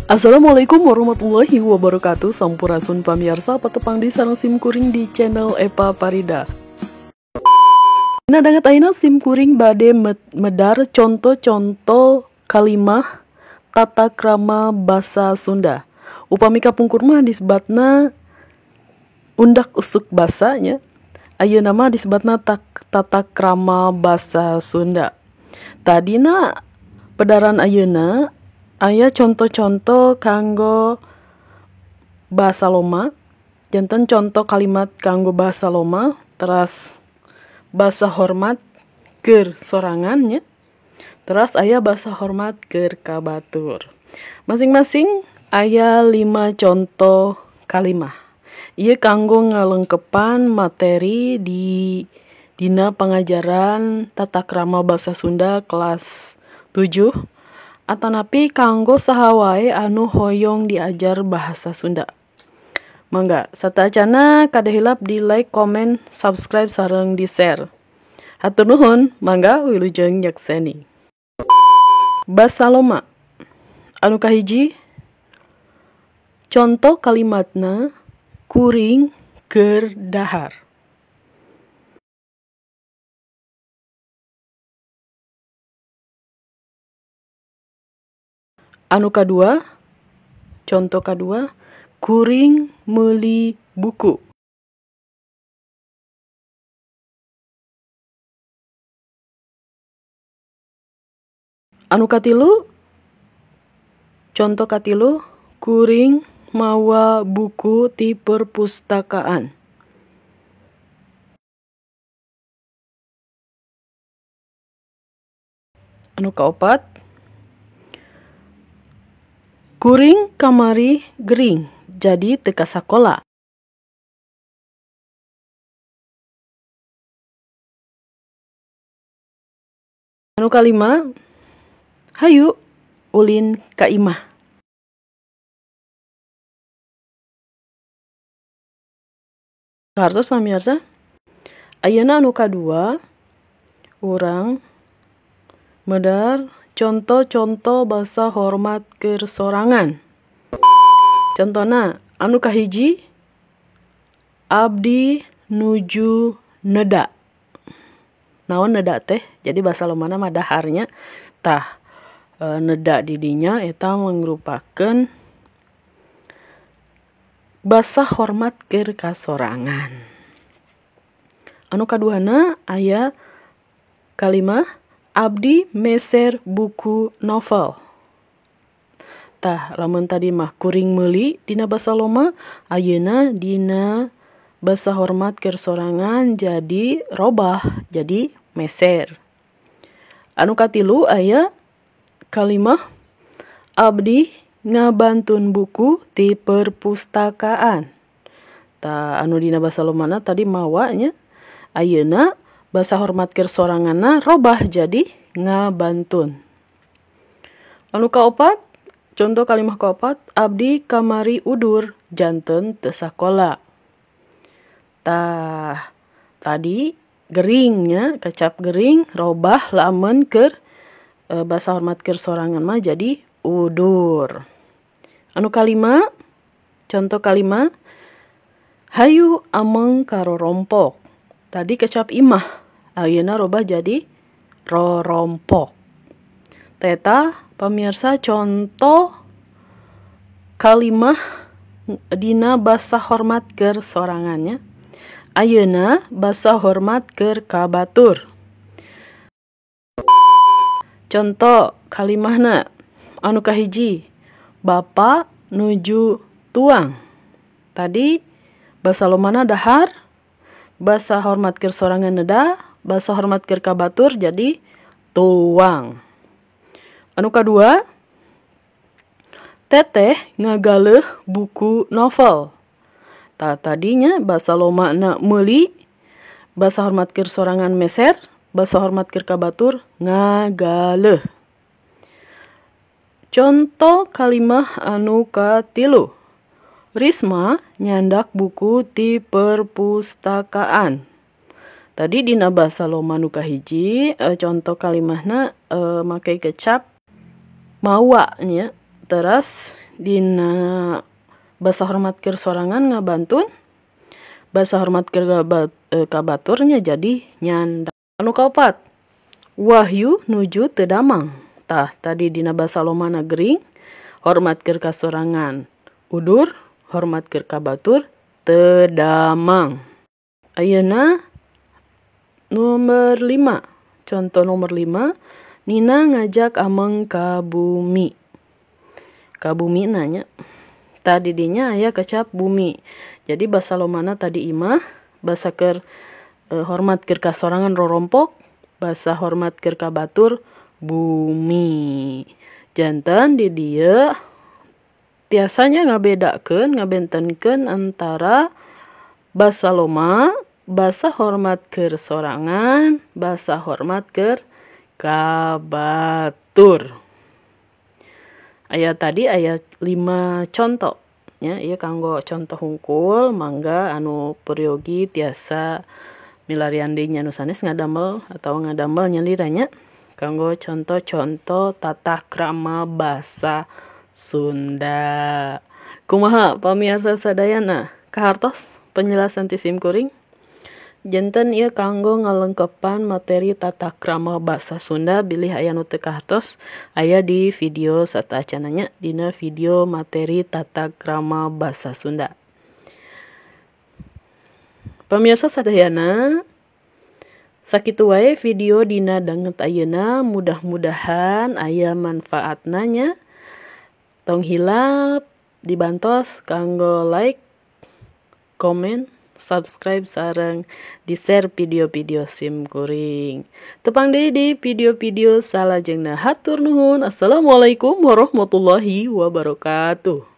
Assalamualaikum warahmatullahi wabarakatuh. Sampurasun pamirsa petepang di sarang sim kuring di channel Epa Parida. Nah dangat aina sim kuring bade medar contoh-contoh kalimah tata krama basa Sunda. Upami kapungkur mah disebutna undak usuk basanya. Ayeuna mah disebutna tata krama basa Sunda. Tadina pedaran ayeuna aya contoh-contoh kanggo bahasa Loma, janten contoh kalimat kanggo bahasa Loma, teras bahasa hormat keur sorangannya, teras aya bahasa hormat keur kabatur. Masing-masing aya 5 contoh kalimah. Ieu kanggo ngalengkepan materi di dina pangajaran tata krama basa Sunda kelas 7. Atanapi kanggo saha wae anu hoyong diajar bahasa Sunda. Mangga satacana kada hilap di like, komen, subscribe sareng di share. Hatur nuhun, mangga wilujeng nyakseni. Basa Loma anu kahiji, contoh kalimatna kuring keur dahar. Anu kadua, contoh kadua, kuring meuli buku. Anu katilu, contoh katilu, kuring mawa buku ti perpustakaan. Anu kaopat, kuring kamari gering, jadi teu ka sakola. Anu kalima, hayu ulin ka imah. Hartos pamirsa, ayeuna anu kadua, urang medar contoh-contoh bahasa hormat keur sorangan. Contohna, anu kahiji, abdi nuju neda. Naon neda teh? Jadi bahasa Lomana mah daharnya. Tah, neda didinya eta mangrupakeun bahasa hormat keur kasorangan. Anu kaduana aya kalimah abdi meser buku novel. Tah, lamun tadi mah kuring meuli dina basa Loma, ayeuna dina basa hormat keur sorangan jadi robah, jadi meser. Anu katilu aya kalimah abdi ngabantun buku ti perpustakaan. Tah, anu dina basa Lomana tadi mawanya, ayeuna basa hormat keur soranganna robah jadi ngabantun. Anu kaopat, contoh kalimah kaopat, abdi kamari udur janten teu sakola. Tah, tadi geringnya, kecap gering, robah lamun keur basa hormat keur sorangan mah jadi udur. Anu kalima, contoh kalima, hayu ameng karo rompok. Tadi kecap imah, ayeuna robah jadi rorompok. Teta pamirsa contoh kalimah dina basa hormat keur sorangannya. Ayeuna basa hormat keur kabatur. Contoh kalimahna anu kahiji, bapa nuju tuang. Tadi basa Lomana dahar, basa hormat keur sorangan neda, basa hormat keur kabatur jadi tuang. Anu kadua, teteh ngagaleuh buku novel. Tah, tadinya basa Lomana meuli, basa hormat keur sorangan meser, basa hormat keur kabatur ngagaleuh. Contoh kalimah anu katilu, Risma nyandak buku ti perpustakaan. Tadi dina basa Loma nu kahiji, contoh kalimahna make kecap mawa nya. Teras dina basa hormat keur sorangan ngabantun basa hormat keur kabaturnya jadi nyanda. Anu kaopat, wahyu nuju teu damang. Tah tadi dina basa lomana gering hormat keur kasorangan, udur hormat keur kabatur teu damang. Ayeuna nomor 5. Contoh nomor 5, Nina ngajak Ameng ka bumi. Ka bumi nanya. Tadi dinya aya kecap bumi. Jadi basa lomana tadi imah, basa keur hormat keur kasorangan rorompok, basa hormat keur kabatur bumi. Janten di dieu tiasanya ngabentenkeun antara basa loma, basa hormat keur sorangan, basa hormat keur kabatur. Aya tadi aya 5 contoh nya, ieu kanggo contoh hungkul mangga anu peryogi tiasa milarian deui nya nu sanes ngadamel atau ngadamel nyaliranya kanggo contoh-contoh tata krama basa Sunda. Kumaha pamirsa sadayana? Kahartos penjelasan ti simkuring? Janten ieu kanggo ngalengkepan materi tata krama basa Sunda bilih aya nu teu kahartos aya di video sataacananya dina video materi tata krama basa Sunda. Pamirsa sadayana, sakitu wae video dina danget ayeuna, mudah-mudahan aya manfaatna nya. Tong hilap dibantos kanggo like, komen, subscribe sareng di-share video-video simkuring. Tepang deui di video-video salajengna. Hatur nuhun. Assalamualaikum warahmatullahi wabarakatuh.